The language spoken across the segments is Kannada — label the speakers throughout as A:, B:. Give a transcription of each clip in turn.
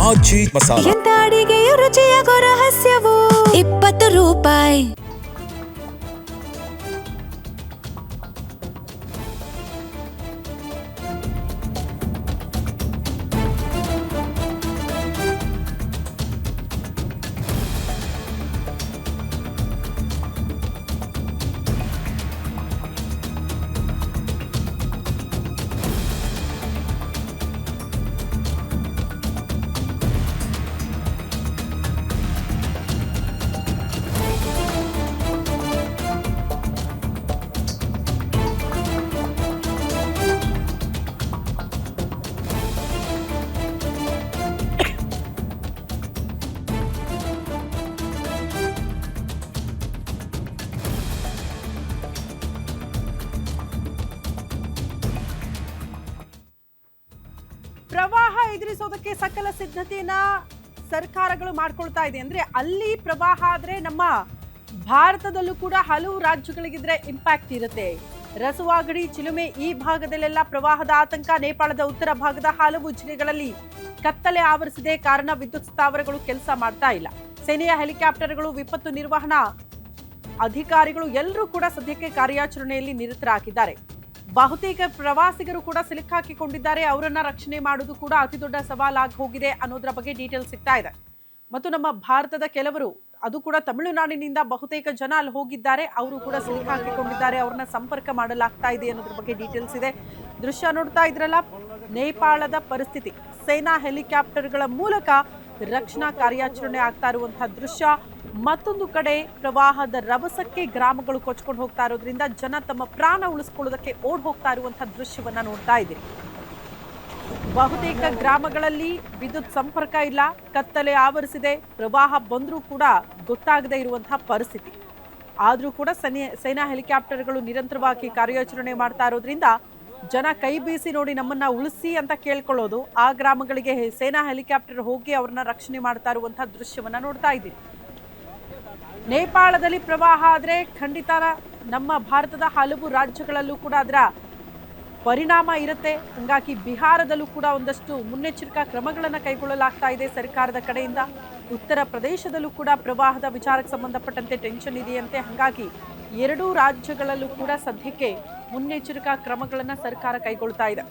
A: ಆಚಿ ಮಸಾಲ.
B: ಎಂತ ಅಡಿಗೆಯ ರುಚಿಯಾಗೋ ರಹಸ್ಯವು 20 ರೂಪಾಯಿ.
C: ಪ್ರವಾಹ ಎದುರಿಸೋದಕ್ಕೆ ಸಕಲ ಸಿದ್ಧತೆಯನ್ನ ಸರ್ಕಾರಗಳು ಮಾಡ್ಕೊಳ್ತಾ ಇದೆ. ಅಂದ್ರೆ ಅಲ್ಲಿ ಪ್ರವಾಹ ಆದ್ರೆ ನಮ್ಮ ಭಾರತದಲ್ಲೂ ಕೂಡ ಹಲವು ರಾಜ್ಯಗಳಿಗಿದ್ರೆ ಇಂಪ್ಯಾಕ್ಟ್ ಇರುತ್ತೆ. ರಸುವಾಗಡಿ, ಚಿಲುಮೆ ಈ ಭಾಗದಲ್ಲೆಲ್ಲ ಪ್ರವಾಹದ ಆತಂಕ. ನೇಪಾಳದ ಉತ್ತರ ಭಾಗದ ಹಲವು ಜಿಲ್ಲೆಗಳಲ್ಲಿ ಕತ್ತಲೆ ಆವರಿಸಿದೆ. ಕಾರಣ ವಿದ್ಯುತ್ ಸ್ಥಾವರಗಳು ಕೆಲಸ ಮಾಡ್ತಾ ಇಲ್ಲ. ಸೇನೆಯ ಹೆಲಿಕಾಪ್ಟರ್ಗಳು, ವಿಪತ್ತು ನಿರ್ವಹಣಾ ಅಧಿಕಾರಿಗಳು ಎಲ್ಲರೂ ಕೂಡ ಸದ್ಯಕ್ಕೆ ಕಾರ್ಯಾಚರಣೆಯಲ್ಲಿ ನಿರತರಾಗಿದ್ದಾರೆ. ಬಹುತೇಕ ಪ್ರವಾಸಿಗರು ಕೂಡ ಸಿಲುಕಾಕಿಕೊಂಡಿದ್ದಾರೆ. ಅವರನ್ನ ರಕ್ಷಣೆ ಮಾಡುವುದು ಕೂಡ ಅತಿ ದೊಡ್ಡ ಸವಾಲಾಗಿ ಹೋಗಿದೆ ಅನ್ನೋದ್ರ ಬಗ್ಗೆ ಡೀಟೇಲ್ಸ್ ಸಿಗ್ತಾ ಇದೆ. ಮತ್ತು ನಮ್ಮ ಭಾರತದ ಕೆಲವರು, ಅದು ಕೂಡ ತಮಿಳುನಾಡಿನಿಂದ ಬಹುತೇಕ ಜನ ಅಲ್ಲಿ ಹೋಗಿದ್ದಾರೆ, ಅವರು ಕೂಡ ಸಿಲುಕಾಕಿಕೊಂಡಿದ್ದಾರೆ. ಅವ್ರನ್ನ ಸಂಪರ್ಕ ಮಾಡಲಾಗ್ತಾ ಇದೆ ಅನ್ನೋದ್ರ ಬಗ್ಗೆ ಡೀಟೇಲ್ಸ್ ಇದೆ. ದೃಶ್ಯ ನೋಡ್ತಾ ಇದ್ರಲ್ಲ, ನೇಪಾಳದ ಪರಿಸ್ಥಿತಿ. ಸೇನಾ ಹೆಲಿಕಾಪ್ಟರ್ಗಳ ಮೂಲಕ ರಕ್ಷಣಾ ಕಾರ್ಯಾಚರಣೆ ಆಗ್ತಾ ಇರುವಂತಹ ದೃಶ್ಯ. ಮತ್ತೊಂದು ಕಡೆ ಪ್ರವಾಹದ ರಭಸಕ್ಕೆ ಗ್ರಾಮಗಳು ಕೊಚ್ಕೊಂಡು ಹೋಗ್ತಾ ಇರೋದ್ರಿಂದ ಜನ ತಮ್ಮ ಪ್ರಾಣ ಉಳಿಸ್ಕೊಳ್ಳೋದಕ್ಕೆ ಓಡ್ ಹೋಗ್ತಾ ಇರುವಂತಹ ದೃಶ್ಯವನ್ನ ನೋಡ್ತಾ ಇದ್ದೀರಿ. ಬಹುತೇಕ ಗ್ರಾಮಗಳಲ್ಲಿ ವಿದ್ಯುತ್ ಸಂಪರ್ಕ ಇಲ್ಲ, ಕತ್ತಲೆ ಆವರಿಸಿದೆ. ಪ್ರವಾಹ ಬಂದರೂ ಕೂಡ ಗೊತ್ತಾಗದೇ ಇರುವಂತಹ ಪರಿಸ್ಥಿತಿ. ಆದರೂ ಕೂಡ ಸೇನಾ ಹೆಲಿಕಾಪ್ಟರ್ಗಳು ನಿರಂತರವಾಗಿ ಕಾರ್ಯಾಚರಣೆ ಮಾಡ್ತಾ ಇರೋದ್ರಿಂದ ಜನ ಕೈ ಬೀಸಿ ನೋಡಿ ನಮ್ಮನ್ನ ಉಳಿಸಿ ಅಂತ ಕೇಳ್ಕೊಳ್ಳೋದು. ಆ ಗ್ರಾಮಗಳಿಗೆ ಸೇನಾ ಹೆಲಿಕಾಪ್ಟರ್ ಹೋಗಿ ಅವ್ರನ್ನ ರಕ್ಷಣೆ ಮಾಡ್ತಾ ಇರುವಂತಹ ದೃಶ್ಯವನ್ನ ನೋಡ್ತಾ ಇದ್ದೀರಿ. ನೇಪಾಳದಲ್ಲಿ ಪ್ರವಾಹ ಆದ್ರೆ ಖಂಡಿತ ನಮ್ಮ ಭಾರತದ ಹಲವು ರಾಜ್ಯಗಳಲ್ಲೂ ಕೂಡ ಅದರ ಪರಿಣಾಮ ಇರುತ್ತೆ. ಹಂಗಾಗಿ ಬಿಹಾರದಲ್ಲೂ ಕೂಡ ಒಂದಷ್ಟು ಮುನ್ನೆಚ್ಚರಿಕಾ ಕ್ರಮಗಳನ್ನು ಕೈಗೊಳ್ಳಲಾಗ್ತಾ ಇದೆ ಸರ್ಕಾರದ ಕಡೆಯಿಂದ. ಉತ್ತರ ಪ್ರದೇಶದಲ್ಲೂ ಕೂಡ ಪ್ರವಾಹದ ವಿಚಾರಕ್ಕೆ ಸಂಬಂಧಪಟ್ಟಂತೆ ಟೆನ್ಷನ್ ಇದೆಯಂತೆ. ಹಾಗಾಗಿ ಎರಡೂ ರಾಜ್ಯಗಳಲ್ಲೂ ಕೂಡ ಸದ್ಯಕ್ಕೆ ಮುನ್ನೆಚ್ಚರಿಕಾ ಕ್ರಮಗಳನ್ನು ಸರ್ಕಾರ ಕೈಗೊಳ್ತಾ ಇದೆ.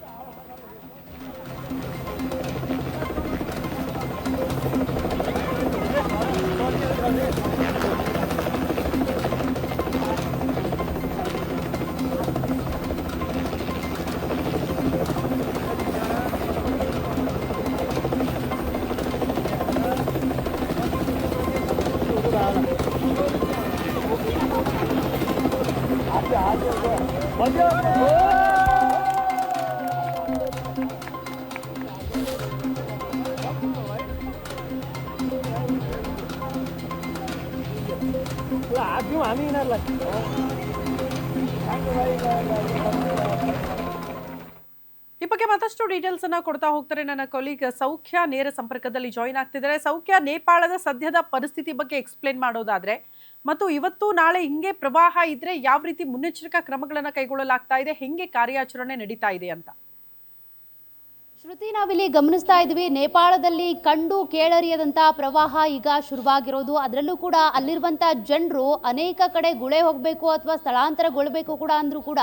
C: ಈ ಬಗ್ಗೆ ಮತ್ತಷ್ಟು ಡೀಟೇಲ್ಸ್ ಅನ್ನ ಕೊಡ್ತಾ ಹೋಗ್ತಾರೆ ನನ್ನ ಕೊಲೀಗ್ ಸೌಖ್ಯ. ನೇರ ಸಂಪರ್ಕದಲ್ಲಿ ಜಾಯಿನ್ ಆಗ್ತಿದ್ದಾರೆ. ಸೌಖ್ಯ, ನೇಪಾಳದ ಸದ್ಯದ ಪರಿಸ್ಥಿತಿ ಬಗ್ಗೆ ಎಕ್ಸ್ಪ್ಲೇನ್ ಮಾಡೋದಾದ್ರೆ, ಮತ್ತು ಇವತ್ತು ನಾಳೆ ಹಿಂಗೆ ಪ್ರವಾಹ ಇದ್ರೆ ಯಾವ ರೀತಿ ಮುನ್ನೆಚ್ಚರಿಕಾ ಕ್ರಮಗಳನ್ನ ಕೈಗೊಳ್ಳಲಾಗ್ತಾ ಇದೆ, ಹೆಂಗೆ ಕಾರ್ಯಾಚರಣೆ ನಡೀತಾ ಇದೆ ಅಂತ?
D: ಶ್ರುತಿ, ನಾವಿಲ್ಲಿ ಗಮನಿಸ್ತಾ ಇದ್ವಿ, ನೇಪಾಳದಲ್ಲಿ ಕಂಡು ಕೇಳರಿಯದಂತಹ ಪ್ರವಾಹ ಈಗ ಶುರುವಾಗಿರೋದು. ಅದರಲ್ಲೂ ಕೂಡ ಅಲ್ಲಿರುವಂಥ ಜನರು ಅನೇಕ ಕಡೆ ಗುಳೆ ಹೋಗಬೇಕು ಅಥವಾ ಸ್ಥಳಾಂತರಗೊಳ್ಳಬೇಕು ಕೂಡ ಅಂದರೂ ಕೂಡ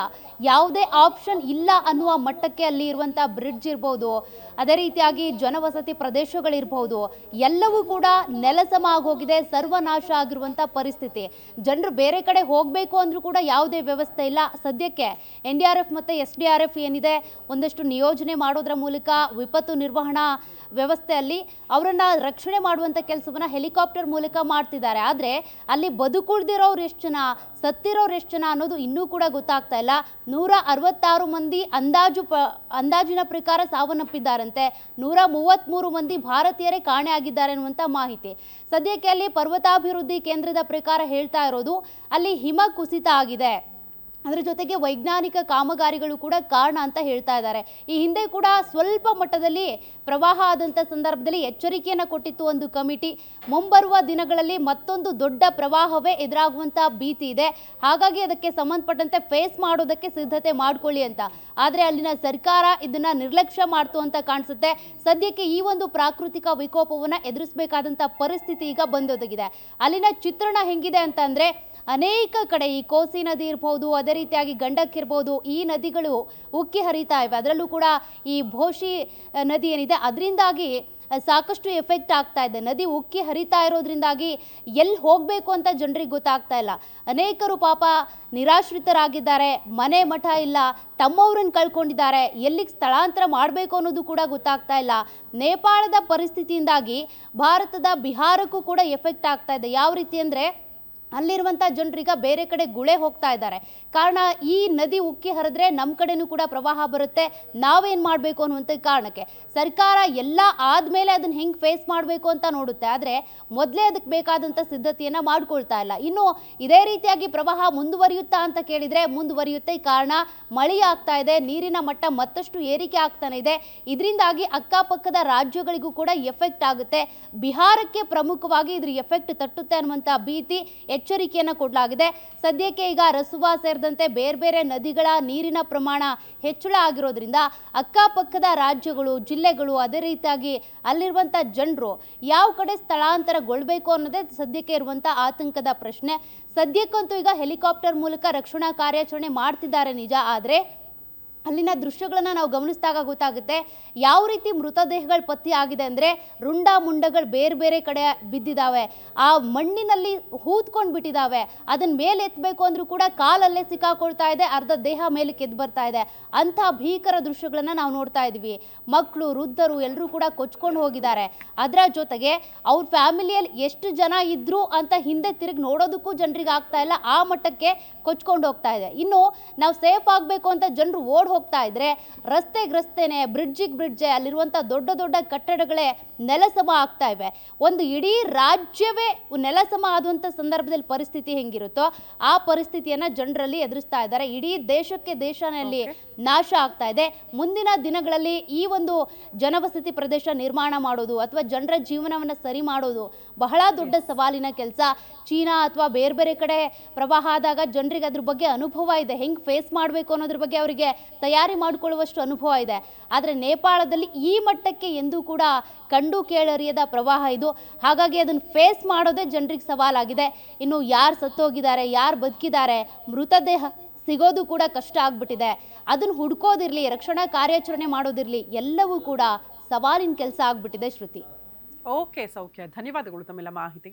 D: ಯಾವುದೇ ಆಪ್ಷನ್ ಇಲ್ಲ ಅನ್ನುವ ಮಟ್ಟಕ್ಕೆ ಅಲ್ಲಿ ಇರುವಂಥ ಬ್ರಿಡ್ಜ್ ಇರ್ಬೋದು, ಅದೇ ರೀತಿಯಾಗಿ ಜನವಸತಿ ಪ್ರದೇಶಗಳಿರ್ಬೋದು, ಎಲ್ಲವೂ ಕೂಡ ನೆಲಸಮ ಆಗೋಗಿದೆ, ಸರ್ವನಾಶ ಆಗಿರುವಂಥ ಪರಿಸ್ಥಿತಿ. ಜನರು ಬೇರೆ ಕಡೆ ಹೋಗಬೇಕು ಅಂದರೂ ಕೂಡ ಯಾವುದೇ ವ್ಯವಸ್ಥೆ ಇಲ್ಲ. ಸದ್ಯಕ್ಕೆ NDRF ಮತ್ತು SDRF ಏನಿದೆ ಒಂದಷ್ಟು ನಿಯೋಜನೆ ಮಾಡೋದ್ರ ಮೂಲಕ ವಿಪತ್ತು ನಿರ್ವಹಣಾ ವ್ಯವಸ್ಥೆಯಲ್ಲಿ ಅವರನ್ನ ರಕ್ಷಣೆ ಮಾಡುವಂಥ ಕೆಲಸವನ್ನ ಹೆಲಿಕಾಪ್ಟರ್ ಮೂಲಕ ಮಾಡ್ತಿದ್ದಾರೆ. ಆದರೆ ಅಲ್ಲಿ ಬದುಕುಳಿದಿರೋರು ಎಷ್ಟು ಜನ, ಸತ್ತಿರೋರು ಎಷ್ಟು ಜನ ಅನ್ನೋದು ಇನ್ನೂ ಕೂಡ ಗೊತ್ತಾಗ್ತಾ ಇಲ್ಲ. 166 ಮಂದಿ ಅಂದಾಜಿನ ಪ್ರಕಾರ ಸಾವನ್ನಪ್ಪಿದ್ದಾರಂತೆ. 133 ಮಂದಿ ಭಾರತೀಯರೇ ಕಾಣೆ ಆಗಿದ್ದಾರೆ ಅನ್ನುವಂಥ ಮಾಹಿತಿ. ಸದ್ಯಕ್ಕೆ ಅಲ್ಲಿ ಪರ್ವತಾಭಿವೃದ್ಧಿ ಕೇಂದ್ರದ ಪ್ರಕಾರ ಹೇಳ್ತಾ ಇರೋದು ಅಲ್ಲಿ ಹಿಮ ಕುಸಿತ ಆಗಿದೆ. ಅದರ ಜೊತೆಗೆ ವೈಜ್ಞಾನಿಕ ಕಾಮಗಾರಿಗಳು ಕೂಡ ಕಾರಣ ಅಂತ ಹೇಳ್ತಾ ಇದ್ದಾರೆ. ಈ ಹಿಂದೆ ಕೂಡ ಸ್ವಲ್ಪ ಮಟ್ಟದಲ್ಲಿ ಪ್ರವಾಹ ಆದಂಥ ಸಂದರ್ಭದಲ್ಲಿ ಎಚ್ಚರಿಕೆಯನ್ನು ಕೊಟ್ಟಿತ್ತು ಒಂದು ಕಮಿಟಿ. ಮುಂಬರುವ ದಿನಗಳಲ್ಲಿ ಮತ್ತೊಂದು ದೊಡ್ಡ ಪ್ರವಾಹವೇ ಎದುರಾಗುವಂಥ ಭೀತಿ ಇದೆ, ಹಾಗಾಗಿ ಅದಕ್ಕೆ ಸಂಬಂಧಪಟ್ಟಂತೆ ಫೇಸ್ ಮಾಡೋದಕ್ಕೆ ಸಿದ್ಧತೆ ಮಾಡ್ಕೊಳ್ಳಿ ಅಂತ. ಆದರೆ ಅಲ್ಲಿನ ಸರ್ಕಾರ ಇದನ್ನ ನಿರ್ಲಕ್ಷ್ಯ ಮಾಡ್ತು ಅಂತ ಕಾಣಿಸುತ್ತೆ. ಸದ್ಯಕ್ಕೆ ಈ ಒಂದು ಪ್ರಾಕೃತಿಕ ವಿಕೋಪವನ್ನು ಎದುರಿಸಬೇಕಾದಂಥ ಪರಿಸ್ಥಿತಿ ಈಗ ಬಂದೊದಗಿದೆ. ಅಲ್ಲಿನ ಚಿತ್ರಣ ಹೆಂಗಿದೆ ಅಂತಂದ್ರೆ ಅನೇಕ ಕಡೆ ಈ ಕೋಸಿ ನದಿ ಇರ್ಬೋದು, ಅದೇ ರೀತಿಯಾಗಿ ಗಂಡಕ್ ಇರ್ಬೋದು, ಈ ನದಿಗಳು ಉಕ್ಕಿ ಹರಿತಾ ಇವೆ. ಅದರಲ್ಲೂ ಕೂಡ ಈ ಭೋಷಿ ನದಿ ಏನಿದೆ ಅದರಿಂದಾಗಿ ಸಾಕಷ್ಟು ಎಫೆಕ್ಟ್ ಆಗ್ತಾ ಇದೆ. ನದಿ ಉಕ್ಕಿ ಹರಿತಾ ಇರೋದ್ರಿಂದಾಗಿ ಎಲ್ಲಿ ಹೋಗಬೇಕು ಅಂತ ಜನರಿಗೆ ಗೊತ್ತಾಗ್ತಾ ಇಲ್ಲ. ಅನೇಕರು ಪಾಪ ನಿರಾಶ್ರಿತರಾಗಿದ್ದಾರೆ, ಮನೆ ಮಠ ಇಲ್ಲ, ತಮ್ಮವ್ರನ್ನ ಕಳ್ಕೊಂಡಿದ್ದಾರೆ, ಎಲ್ಲಿಗೆ ಸ್ಥಳಾಂತರ ಮಾಡಬೇಕು ಅನ್ನೋದು ಕೂಡ ಗೊತ್ತಾಗ್ತಾ ಇಲ್ಲ. ನೇಪಾಳದ ಪರಿಸ್ಥಿತಿಯಿಂದಾಗಿ ಭಾರತದ ಬಿಹಾರಕ್ಕೂ ಕೂಡ ಎಫೆಕ್ಟ್ ಆಗ್ತಾ ಇದೆ. ಯಾವ ರೀತಿ ಅಂದರೆ ಅಲ್ಲಿರುವಂಥ ಜನರೀಗ ಬೇರೆ ಕಡೆ ಗುಳೆ ಹೋಗ್ತಾ ಇದ್ದಾರೆ. ಕಾರಣ ಈ ನದಿ ಉಕ್ಕಿ ಹರಿದ್ರೆ ನಮ್ಮ ಕಡೆನೂ ಕೂಡ ಪ್ರವಾಹ ಬರುತ್ತೆ, ನಾವೇನು ಮಾಡಬೇಕು ಅನ್ನುವಂಥ ಕಾರಣಕ್ಕೆ ಸರ್ಕಾರ ಎಲ್ಲ ಆದಮೇಲೆ ಅದನ್ನು ಹೆಂಗೆ ಫೇಸ್ ಮಾಡಬೇಕು ಅಂತ ನೋಡುತ್ತೆ. ಆದರೆ ಮೊದಲೇ ಅದಕ್ಕೆ ಬೇಕಾದಂಥ ಸಿದ್ಧತೆಯನ್ನು ಮಾಡ್ಕೊಳ್ತಾ ಇಲ್ಲ. ಇನ್ನು ಇದೇ ರೀತಿಯಾಗಿ ಪ್ರವಾಹ ಮುಂದುವರಿಯುತ್ತಾ ಅಂತ ಕೇಳಿದರೆ ಮುಂದುವರಿಯುತ್ತೆ. ಕಾರಣ ಮಳೆ ಆಗ್ತಾ ಇದೆ, ನೀರಿನ ಮಟ್ಟ ಮತ್ತಷ್ಟು ಏರಿಕೆ ಆಗ್ತಾನೆ ಇದೆ. ಇದರಿಂದಾಗಿ ಅಕ್ಕಪಕ್ಕದ ರಾಜ್ಯಗಳಿಗೂ ಕೂಡ ಎಫೆಕ್ಟ್ ಆಗುತ್ತೆ. ಬಿಹಾರಕ್ಕೆ ಪ್ರಮುಖವಾಗಿ ಇದ್ರ ಎಫೆಕ್ಟ್ ತಟ್ಟುತ್ತೆ ಅನ್ನುವಂಥ ಭೀತಿ, ಎಚ್ಚರಿಕೆಯನ್ನು ಕೊಡಲಾಗಿದೆ. ಸದ್ಯಕ್ಕೆ ಈಗ ರಸುವಾ ಸೇರಿದಂತೆ ಬೇರೆ ಬೇರೆ ನದಿಗಳ ನೀರಿನ ಪ್ರಮಾಣ ಹೆಚ್ಚಳ ಆಗಿರೋದ್ರಿಂದ ಅಕ್ಕಪಕ್ಕದ ರಾಜ್ಯಗಳು, ಜಿಲ್ಲೆಗಳು, ಅದೇ ರೀತಿಯಾಗಿ ಅಲ್ಲಿರುವಂಥ ಜನರು ಯಾವ ಕಡೆ ಸ್ಥಳಾಂತರಗೊಳ್ಬೇಕು ಅನ್ನೋದೇ ಸದ್ಯಕ್ಕೆ ಇರುವಂಥ ಆತಂಕದ ಪ್ರಶ್ನೆ. ಸದ್ಯಕ್ಕಂತೂ ಈಗ ಹೆಲಿಕಾಪ್ಟರ್ ಮೂಲಕ ರಕ್ಷಣಾ ಕಾರ್ಯಾಚರಣೆ ಮಾಡ್ತಿದ್ದಾರೆ ನಿಜ, ಆದರೆ ಅಲ್ಲಿನ ದೃಶ್ಯಗಳನ್ನು ನಾವು ಗಮನಿಸಿದಾಗ ಗೊತ್ತಾಗುತ್ತೆ ಯಾವ ರೀತಿ ಮೃತದೇಹಗಳು ಪತ್ತೆ ಆಗಿದೆ ಅಂದರೆ ರುಂಡ ಮುಂಡಗಳು ಬೇರೆ ಬೇರೆ ಕಡೆ ಬಿದ್ದಿದ್ದಾವೆ, ಆ ಮಣ್ಣಿನಲ್ಲಿ ಹೂತ್ಕೊಂಡು ಬಿಟ್ಟಿದ್ದಾವೆ. ಅದನ್ನ ಮೇಲೆ ಎತ್ತಬೇಕು ಅಂದ್ರೂ ಕೂಡ ಕಾಲಲ್ಲೇ ಸಿಕ್ಕಾಕೊಳ್ತಾ ಇದೆ, ಅರ್ಧ ದೇಹ ಮೇಲಕ್ಕೆ ಎದ್ದು ಬರ್ತಾ ಇದೆ. ಅಂಥ ಭೀಕರ ದೃಶ್ಯಗಳನ್ನು ನಾವು ನೋಡ್ತಾ ಇದ್ವಿ. ಮಕ್ಕಳು, ವೃದ್ಧರು ಎಲ್ಲರೂ ಕೂಡ ಕೊಚ್ಕೊಂಡು ಹೋಗಿದ್ದಾರೆ. ಅದರ ಜೊತೆಗೆ ಅವ್ರ ಫ್ಯಾಮಿಲಿಯಲ್ಲಿ ಎಷ್ಟು ಜನ ಇದ್ರು ಅಂತ ಹಿಂದೆ ತಿರುಗಿ ನೋಡೋದಕ್ಕೂ ಜನರಿಗೆ ಆಗ್ತಾ ಇಲ್ಲ, ಆ ಮಟ್ಟಕ್ಕೆ ಕೊಚ್ಕೊಂಡು ಹೋಗ್ತಾ ಇದೆ. ಇನ್ನು ನಾವು ಸೇಫ್ ಆಗಬೇಕು ಅಂತ ಜನರು ಓಡ್ ಹೋಗ್ತಾ ಇದ್ರೆ ರಸ್ತೆನೇ ಬ್ರಿಡ್ಜೆ ಅಲ್ಲಿರುವಂಥ ದೊಡ್ಡ ದೊಡ್ಡ ಕಟ್ಟಡಗಳೇ ನೆಲಸಮ ಆಗ್ತಾ ಇವೆ. ಒಂದು ಇಡೀ ರಾಜ್ಯವೇ ನೆಲಸಮ ಆದಂಥ ಸಂದರ್ಭದಲ್ಲಿ ಪರಿಸ್ಥಿತಿ ಹೆಂಗಿರುತ್ತೋ ಆ ಪರಿಸ್ಥಿತಿಯನ್ನ ಜನರಲ್ಲಿ ಎದುರಿಸ್ತಾ ಇದ್ದಾರೆ. ಇಡೀ ದೇಶನಲ್ಲಿ ನಾಶ ಆಗ್ತಾ ಇದೆ. ಮುಂದಿನ ದಿನಗಳಲ್ಲಿ ಈ ಒಂದು ಜನವಸತಿ ಪ್ರದೇಶ ನಿರ್ಮಾಣ ಮಾಡೋದು ಅಥವಾ ಜನರ ಜೀವನವನ್ನು ಸರಿ ಮಾಡೋದು ಬಹಳ ದೊಡ್ಡ ಸವಾಲಿನ ಕೆಲಸ. ಚೀನಾ ಅಥವಾ ಬೇರೆ ಬೇರೆ ಕಡೆ ಪ್ರವಾಹ ಆದಾಗ ಜನರಿಗೆ ಅದ್ರ ಬಗ್ಗೆ ಅನುಭವ ಇದೆ, ಹೆಂಗೆ ಫೇಸ್ ಮಾಡಬೇಕು ಅನ್ನೋದ್ರ ಬಗ್ಗೆ ಅವರಿಗೆ ತಯಾರಿ ಮಾಡಿಕೊಳ್ಳುವಷ್ಟು ಅನುಭವ ಇದೆ. ಆದರೆ ನೇಪಾಳದಲ್ಲಿ ಈ ಮಟ್ಟಕ್ಕೆ ಎಂದೂ ಕೂಡ ಕಂಡು ಕೇಳರಿಯದ ಪ್ರವಾಹ ಇದು. ಹಾಗಾಗಿ ಅದನ್ನು ಫೇಸ್ ಮಾಡೋದೇ ಜನರಿಗೆ ಸವಾಲಾಗಿದೆ. ಇನ್ನು ಯಾರು ಸತ್ತೋಗಿದ್ದಾರೆ, ಯಾರು ಬದುಕಿದ್ದಾರೆ, ಮೃತದೇಹ ಸಿಗೋದು ಕೂಡ ಕಷ್ಟ ಆಗ್ಬಿಟ್ಟಿದೆ. ಅದನ್ನು ಹುಡ್ಕೋದಿರಲಿ, ರಕ್ಷಣಾ ಕಾರ್ಯಾಚರಣೆ ಮಾಡೋದಿರಲಿ, ಎಲ್ಲವೂ ಕೂಡ ಸವಾಲಿನ ಕೆಲಸ ಆಗ್ಬಿಟ್ಟಿದೆ. ಶ್ರುತಿ.
C: ಓಕೆ ಸೌಖ್ಯ, ಧನ್ಯವಾದಗಳು ತಮ್ಮೆಲ್ಲ ಮಾಹಿತಿಗೆ.